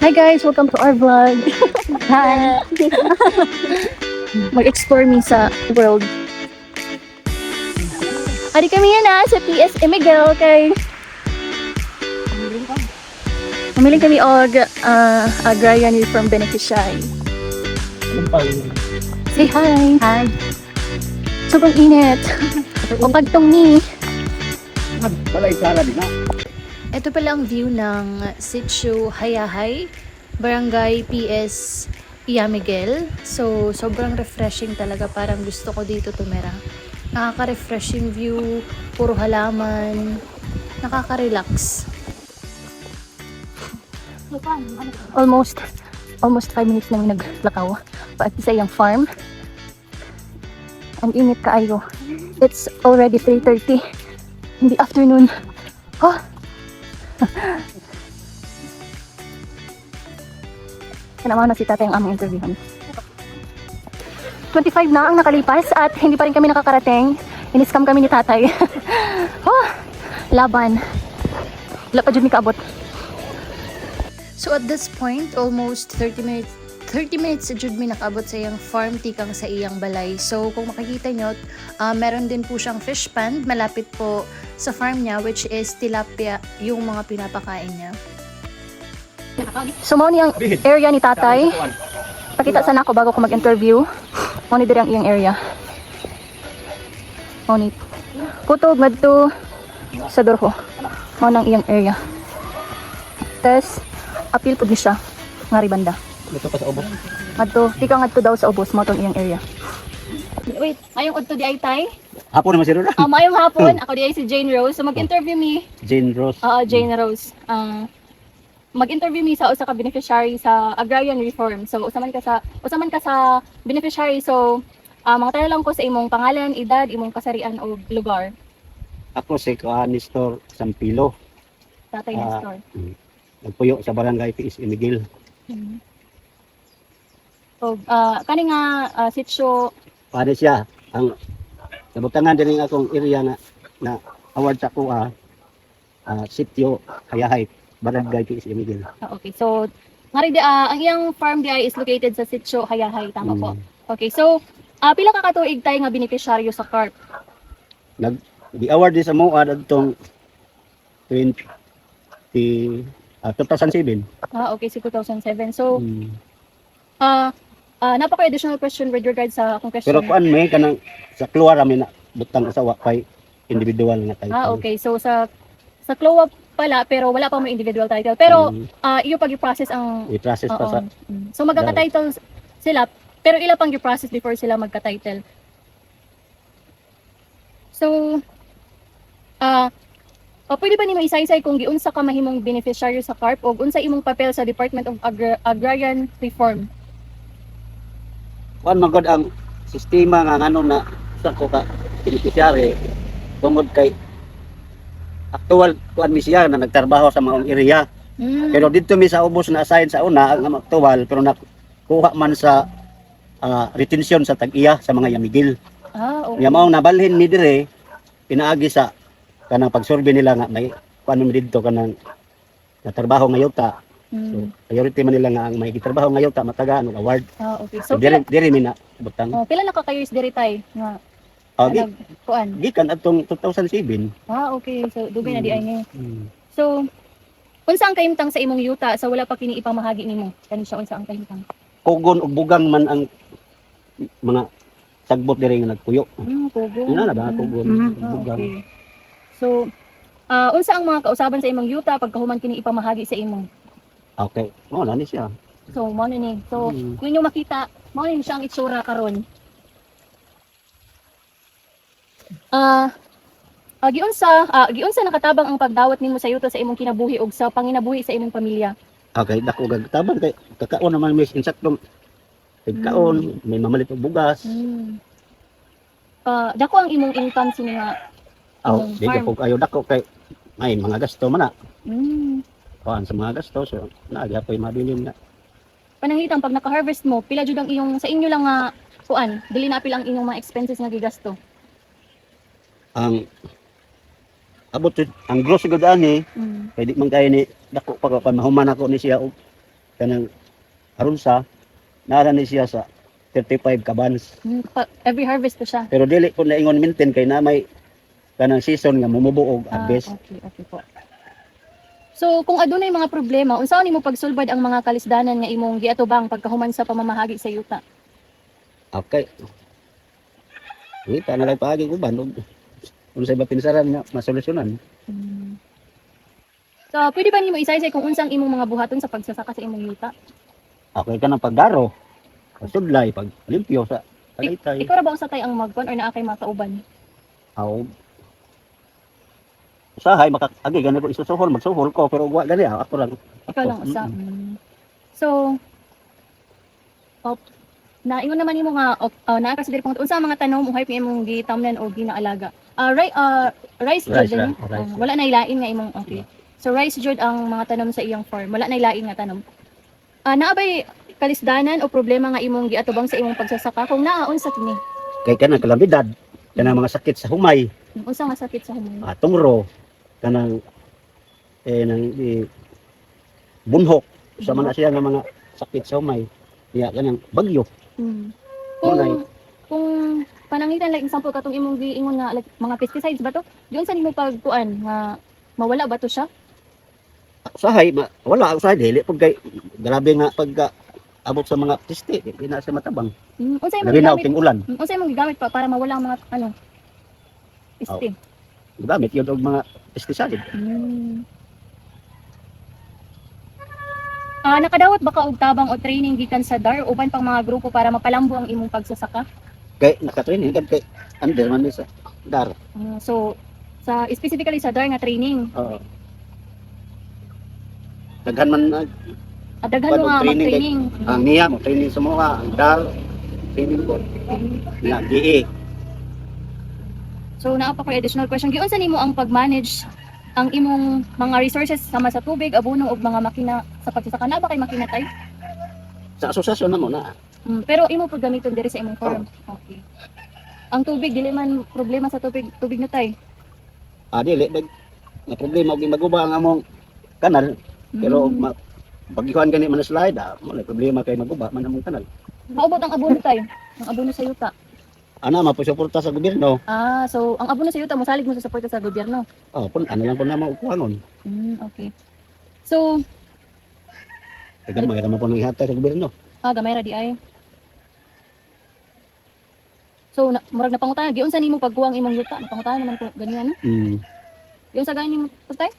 Hi guys, welcome to our vlog. Hi. Mag-explore me sa world. Hari kami yan sa PS Miguel kay Mamili kami og agrarian reform beneficiary. Say hi. Hi. Sobrang init. O pagtong ni. Wala isala din na. Ito pala ang view ng Sitio Hayahay, Barangay PS Iamiguel. So, sobrang refreshing talaga. Parang gusto ko dito tumira. Nakaka-refreshing view, puro halaman, nakaka-relax. Almost 5 minutes na naglakaw paat sa iyang farm. Ang init kaayo. It's already 3:30 in the afternoon. Oh! Kanama na si tatay ang aming interviewhan. 25 na ang nakalipas at hindi pa rin kami nakakarating. Iniskam kami ni tatay. Oh, laban. Wala pa dyan kaabot. So at this point, almost 30 minutes sa jud mi nakaabot sa iyang farm tikang sa iyang balay. So kung makikita nyo, meron din po siyang fish pond malapit po sa farm niya, which is tilapia yung mga pinapakain niya. So mo ni ang area ni tatay. Pakita sana ako bago ko mag-interview. Mo ni diri ang iyang area. Mo ni kutog ngadto sa dorho. Mo nang iyang area. Tapos apil pud ni siya nga ribanda. Dito pa sa ubos. Adto, tika ngadto daw sa ubos mo tong iyang area. Wait, mayong udto di ay tay? Hapon naman si Rora. Mayong hapon, ako di ay si Jane Rose. So mag-interview mi. Jane Rose. Jane Rose. Mag-interview mi sa usa ka beneficiary sa agrarian reform. So usaman ka sa beneficiary. So mga tanong lang ko sa imong pangalan, edad, imong kasarian o lugar. Ako si Nestor Sampilo. Tatay Nestor. Nagpuyo sa barangay PS Miguel. So kani nga sitio Paano siya? Ang nabutangan din akong area na award sa kuha. Sitio Hayahay, barangay PS Miguel. okay. So ang iyang farm di ay is located sa sitio Hayahay, tama po. Okay. So pila ka katuig tay nga beneficiaryo sa CARP? Di-award din sa MOA adtong 2007. Okay, si 2007. So napaka-additional question with regards sa akong question. Pero kuan may kanang sa kluwar amin na butang usawa kay individual nga title. Okay. So sa CLOA pala pero wala pa mo individual title. Pero iyo pag i-process ang I-process pa sa So magka-title sila pero ila pang i-process before sila magka-title. So pwede ba nimo isa-isay kung giunsa ka mahimong beneficiary sa CARP o unsa imong papel sa Department of Agrarian Reform? kuan magod ang sistema nga ngano na sa ko ka beneficiary tungod kay aktual kuan mi siya na nagtrabaho sa mga area. Pero dito mi sa ubos na assign sa una ang aktual pero nakuha man sa retention sa tag-iya sa mga yamigil. Okay. Nga mao nabalhin mi dire pinaagi sa kanang pagsurvey nila nga may kuan mi didto kanang natrabaho nga yuta. So priority man nila nga ang may gitrabaho nga yuta matagaan og award. Okay. So So dire mi na butang. pila na ka kayo is diri tay nga kuan? Gikan atong 2007. Okay. So dugay na di ay ni. So unsa ang kahimtang sa imong yuta sa wala pa kini ipamahagi nimo? Kani siya unsa ang kahimtang? Kugon ug bugang man ang mga sagbot diri nga nagpuyo. Kugo. Ina na ba kugon bugang. Okay. So unsa ang mga kausaban sa imong yuta pagkahuman kini ipamahagi sa imo? Okay. Mo na ni siya. So mo na ni. So kung inyo makita, mo ni siya ang itsura karon. Giunsa nakatabang ang pagdawat nimo sa yuta sa imong kinabuhi ug sa panginabuhi sa imong pamilya? Okay, dako gagtabang kay kakaon naman may insaktong kaon, may mamalit og bugas. Dako ang imong income sa mga Di ka farm. po kayo dako kay may mga gasto man na. Mm. Kuan sa mga gasto so nagapoy mabilin na. Pananghitang pag naka-harvest mo, pila jud ang iyong sa inyo lang nga kuan, dili na pila ang inyong mga expenses nga gigasto. Ang abot ang gross gud ani, kay di man kay ni dako pa ko mahuman ako ni siya og kanang arunsa nara ni siya sa 35 kabans. Every harvest ko siya. Pero dili ko na ingon maintain kay na may kanang season nga mumubuog harvest. Okay po. So kung adunay mga problema, unsaon nimo pagsulbad ang mga kalisdanan nga imong giatubang pagkahuman sa pamamahagi sa yuta? Okay. Kita na lang paagi uban og unsay ba pinsaran nga masolusyonan. So pwede ba nimo isaysay kung unsang imong mga buhaton sa pagsasaka sa imong yuta? Okay ka ng pagdaro. Pagsudlay, pag limpyo sa tagaytay. Ikaw ra ba usatay ang magkon or naa kay mga kauban? Aw. Usahay makakagi gani ko isusuhol magsuhol ko pero wa gani ako lang. Ikaw lang usa. So naingon naman nimo nga naa ka sa diri pang unsa ang mga tanom uhay pa imong gitamnan o ginaalaga. Rice jud Rice. wala na ilain nga imong okay. So rice jud ang mga tanom sa iyang farm. Wala na ilain nga tanom. Naabay kalisdanan o problema nga imong giatubang sa imong pagsasaka kung naa unsa kini? Kay kanang kalamidad, kanang mga sakit sa humay, Unsa nga sakit sa humay? tungro, kanang bunhok sa mga siya nga mga sakit sa humay. Kaya kanang bagyo. Kung kung panangitan like example katong imong giingon nga like, mga pesticides ba to? Diyon sa nimo pagkuan nga mawala ba to siya? Usahay wala usahay dili pag kay grabe nga pagka abot sa mga piste, di na siya matabang. Unsay imong Labi na gigamit? ting ulan. Unsay imong gigamit pa para mawala ang mga peste? Gamit yun og mga pesticide. Nakadawat ba ka og tabang o training gikan sa DAR uban pang mga grupo para mapalambo ang imong pagsasaka? Kay nakatraining kay under man ni sa dar. So sa specifically sa DAR nga training, Oo. Daghan man daghan mo nga training mag-training. ang niya mo training sa mga ang dar training ko. Na GE. So naa pa ko additional question. Giunsa nimo ang pag-manage ang imong mga resources sama sa tubig, abono ug mga makina sa pagsasaka? Na ba kay makina tay? Sa asosasyon na mo na. Pero imo pud gamiton diri sa imong farm. Okay. Ang tubig dili man problema sa tubig na tay. Dili na problema og maguba ang among kanal pero pagikuan gani man slide mo na problema kay maguba man among kanal. Maubot ang abono tay. Ang abono sa yuta. Ana mapusuporta sa gobyerno. So ang abono sa yuta mosalig mo sa suporta sa gobyerno. Ano lang po na maukuhanon. Okay. So Kaya may naman po nang ihatag sa gobyerno. gamay ra di ay. So murag na pangutanan giunsa nimo pagkuha ang imong yuta? Napangutanan naman ko ganyan. Giunsa gani nimo tay?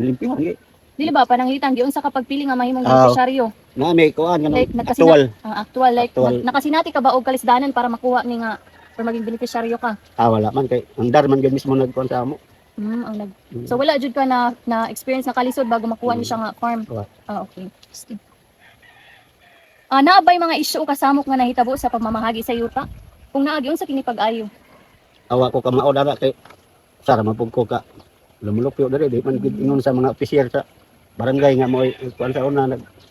Limpyo man Dili ba pananglitan giunsa ka pagpili nga mahimong beneficiaryo? na may kuan nga Like actual. Actual like Actual. nakasinati ka ba og kalisdanan para makuha ni nga or maging beneficiaryo ka? Wala man kay ang dar man gyud mismo nagkuan sa amo. So wala jud ka na experience na kalisod bago makuha ni siya nga farm. Wala. Okay. Naabay mga isyu o kasamok nga nahitabo sa pagmamahagi sa yuta? Kung naa giunsa kini pag-ayo? Awa ko ka mao dara kay sara man pud ko ka lumulupyo diri di man gid ingon sa mga opisyal sa barangay nga mo kuan sa una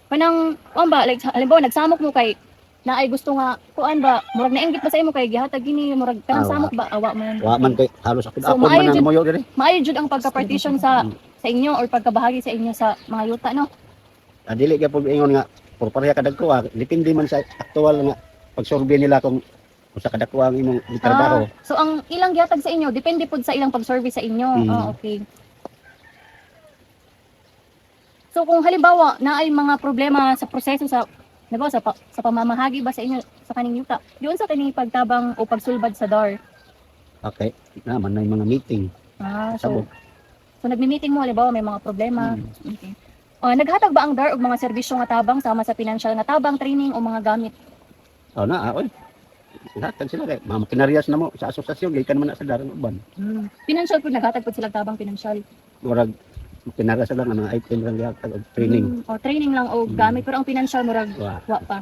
Kanang ba like halimbawa nagsamok mo kay naay gusto nga kuan ba murag nainggit ba sa imo kay gihatag gini murag kanang samok ba awa man. wa man kay halos ako So, ako maayo man jud- ang moyo diri. Maayo jud ang pagka-partition sa inyo or pagkabahagi sa inyo sa mga yuta no. Dili ka pud ingon nga por pareha ka dagko depende man sa aktual nga pagsurvey nila kung sa kadako ang imong trabaho. So ang ilang gihatag sa inyo depende pud sa ilang pag-survey sa inyo. Okay. So kung halimbawa na ay mga problema sa proseso sa sa pamamahagi ba sa inyo sa kaning yuta, diyon sa kaning pagtabang o pagsulbad sa DAR. Okay, naman na yung mga meeting. So nagmi-meeting mo halimbawa may mga problema. Okay. Naghatag ba ang DAR og mga serbisyo nga tabang sama sa financial nga tabang, training o mga gamit? Oy. Lahat sila kay mga kinarias na mo sa asosasyon gikan man na sa daran uban. Financial pud naghatag pud sila tabang financial. Murag kinarias lang ang mga item lang gihatag og training. Training lang o gamit pero ang financial murag Wa. wa pa.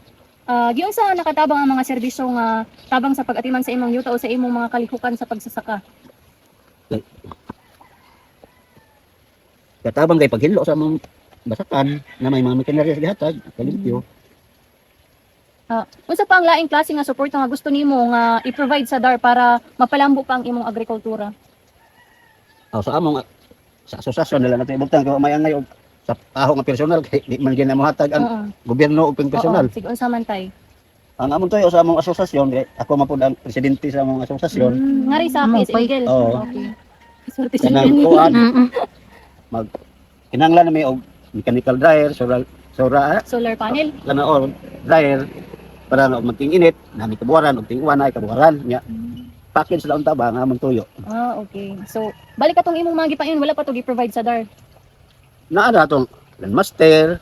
Giyon sa nakatabang ang mga serbisyo nga tabang sa pag-atiman sa imong yuta o sa imong mga kalihukan sa pagsasaka. Katabang kay paghilo sa mga basakan na may mga kinarias gihatag kalimpyo. Unsa pa ang laing klase nga suporta nga gusto nimo nga i-provide sa DAR para mapalambo pa ang imong agrikultura? Sa among sa asosasyon nila natin ibutang kay may angay og sa taho nga personal kay di man gyud na mohatag ang Oo. gobyerno ug personal. Oo, sige unsa man tay? Ang amon toyo sa among asosasyon kay ako man pud ang presidente sa among asosasyon. Ngari sa Amo, PSA Miguel. Oo. Okay. Sorte siya. Kanang kuan Mm-mm. mag kinahanglan na may og mechanical dryer, Solar panel. kana or dryer para na magting-init, nami kabuwaran og ting-uwan ay kabuwaran nya. Package lang unta ba nga among tuyo. Ah, okay. So, balik atong imong mga gipayon, wala pa to gi-provide sa DAR. Naa na atong landmaster,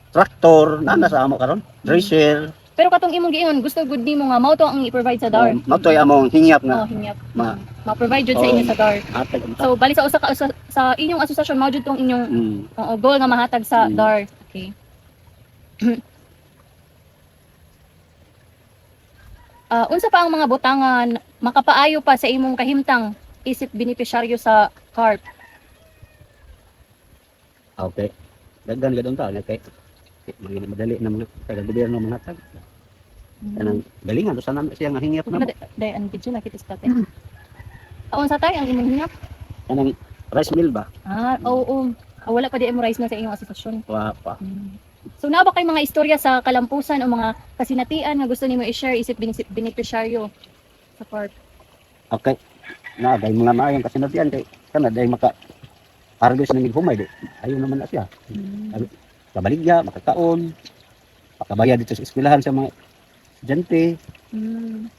traktor, naa na sa amo karon, dresser, Pero katong imong giingon, gusto good nimo nga mao to ang i-provide sa DAR. matoy among hingyap Oh, nga hinyap. ma Ma-provide jud sa Oo. inyo sa DAR. atag unta. So, balik sa sa inyong asosasyon, mao jud tong inyong Mm. goal nga mahatag sa Mm. DAR. Okay. Unsa pa ang mga butangan makapaayo pa sa imong kahimtang isip benepisyaryo sa CARP? Okay. Daghan gadon ta na kay mga madali na mga taga gobyerno mga tag. Kanang galingan to sana siya nga hingyap na. Day ang video nakita sa tate. Unsa tay ang imong hinyap? Kanang rice mill ba? Oo. Wala pa di mo rice na sa inyong asosasyon. Wa pa. So na ba kay mga istorya sa kalampusan o mga kasinatian nga gusto nimo i-share isip benepisyaryo sa CARP? Okay. Na dahil mga maayong kasinatian kay kana dahil maka harvest na humay di. Ayun naman na siya. Kabaligya, makakaon, makabayad dito sa eskwelahan sa mga estudyante.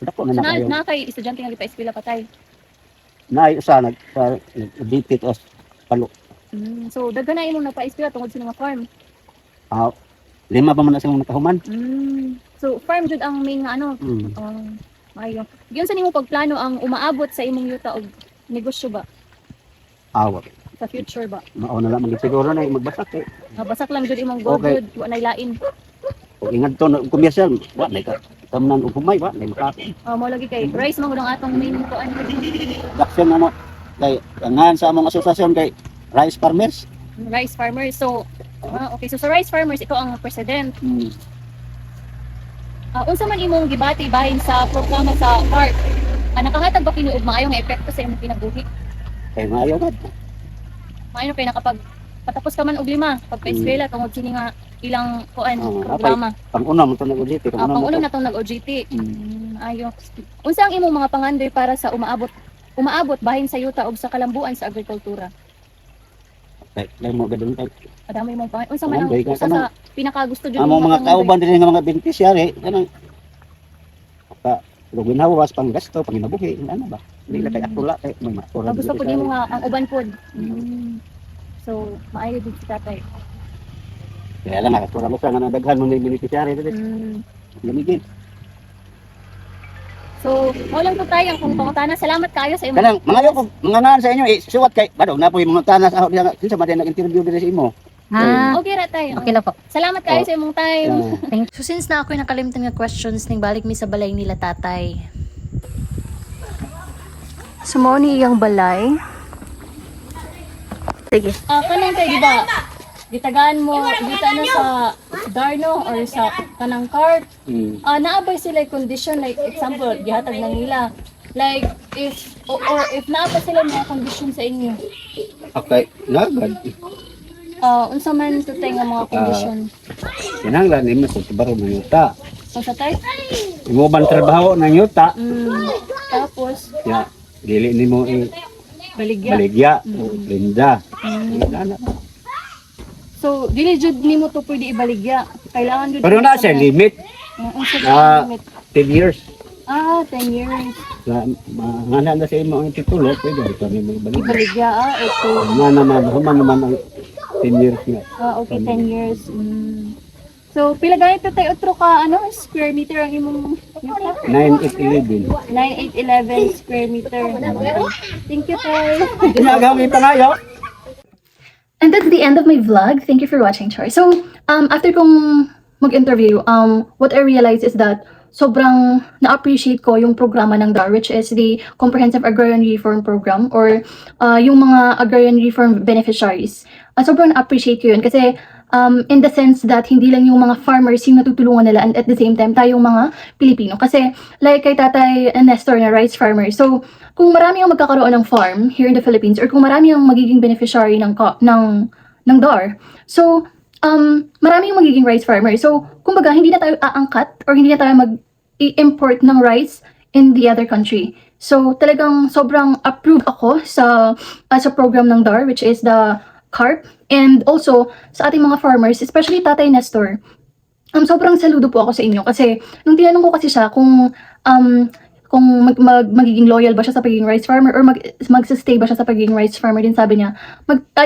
Dako na So, na kayo. na kay estudyante nga gipa-eskwela pa tay. Naay usa nag-dictate os palo. So daghan na imong napa-eskwela tungod sa mga farm. Lima pa man na siyang nakahuman. So farm jud ang main nga ano. Maayo. Giyon sa nimo pagplano ang umaabot sa imong yuta og negosyo ba Awa. sa future ba? Mao na lang siguro na magbasak eh. Basak lang jud imong goal Okay. jud, wa nay lain. Kung ingat to na komersyal, wa na ka. Tamnan og humay, wa na makaka. Mao lagi kay rice man gud ang atong main kuan. Action ano kay angan sa among asosasyon kay rice farmers. Rice farmers. So okay, so sa rice farmers ikaw ang president. Unsa man imong gibati bahin sa programa sa CARP? Nakahatag ba kini og maayong epekto sa imong kinabuhi? Kay maayo gad. Maayo kay nakapag patapos ka man og 5 pagka-eskwela tungod kini nga ilang kuan Oo, programa. Pang-una mo to nag-ulit, Pangulo na tong nag-OJT. Ayo. Unsa ang imong mga pangandoy para sa umaabot bahin sa yuta ug sa kalambuan sa agrikultura? Kay lay mo gadon kay Adamay mong pangandoy. Unsa man ang Pangandoy ka usa sa pinakagusto jud among mga pangandoy? kauban din nga mga beneficiary kanang ka lugin hawas pang gasto pang inabuhi ano ba? Hindi na kay akula kay mga Ang gusto po nimo nga ang uban pod. So, maayo din si tatay. kaya lang nakasura mo sa nga nadaghan mo ng beneficiary dito. Lamigin. So, mo lang po tayo ang kung pangutana. Salamat kayo sa imong. Kanang mga yo mga ngan sa inyo suwat kay bado na po yung mga tanas ako diya kinsa man din nag-interview diri sa imo. Okay ra tayo. Okay lang po. Salamat kayo sa imong time. So since na ako'y nakalimtan nga questions ning balik mi sa balay nila tatay. Sumoni iyang balay. Sige. Kanang kay di ba? Gitagaan mo dito na sa Darno or sa kanang cart. Naabay sila yung condition like example gihatag na nila. Like if or if naabay sila mga condition sa inyo. Okay, nagad. Unsa man to tayo nga mga condition. Kinahanglan nimo sa baro ng yuta. Unsa tay? Imo ban trabaho ng yuta. Tapos Ya, dili nimo baligya. baligya o linda. Ana. So dili jud nimo to pwede ibaligya. Kailangan jud. Pero na siya limit Unsa Ah. limit? 10 years. 10 years. Nga na sa imo ang titulo, pwede ito nimo baligya. Ibaligya okay. Nga naman, human naman ang 10 years nga. Okay, 10 years. So, pila ganito tayo otro ka, square meter ang imong yuta? 9811. 9811 square meter. Thank you, tayo. Ginagawa pa ngayon. And that's the end of my vlog. Thank you for watching, Char. So, after kong mag-interview, what I realized is that sobrang na-appreciate ko yung programa ng DAR, which is the Comprehensive Agrarian Reform Program or yung mga agrarian reform beneficiaries. Sobrang na-appreciate ko yun kasi in the sense that hindi lang yung mga farmers yung natutulungan nila and at the same time tayong mga Pilipino. Kasi like kay Tatay Nestor na rice farmer. So, kung marami ang magkakaroon ng farm here in the Philippines or kung marami ang magiging beneficiary ng ng DAR. So, marami yung magiging rice farmer. So, kumbaga, hindi na tayo aangkat or hindi na tayo mag-i-import ng rice in the other country. So, talagang sobrang approve ako sa program ng DAR, which is the CARP. And also, sa ating mga farmers, especially Tatay Nestor, sobrang saludo po ako sa inyo. Kasi, nung tinanong ko kasi siya kung magiging loyal ba siya sa pagiging rice farmer or mag-stay ba siya sa pagiging rice farmer, din sabi niya,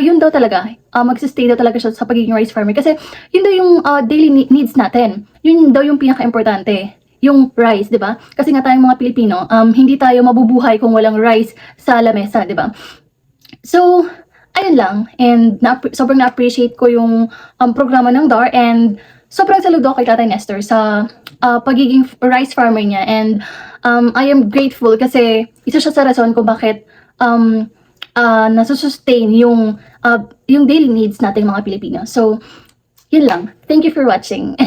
yun daw talaga, mag-stay daw talaga siya sa pagiging rice farmer. Kasi, yun daw yung daily needs natin. Yun daw yung pinaka-importante. Yung rice, di ba? Kasi nga tayong mga Pilipino, hindi tayo mabubuhay kung walang rice sa lamesa, di ba? So, ayun lang. And sobrang na-appreciate ko yung programa ng DAR and sobrang saludo kay Tatay Nestor sa pagiging rice farmer niya. And I am grateful kasi isa siya sa rason kung bakit nasusustain yung daily needs nating mga Pilipino. So, yun lang. Thank you for watching.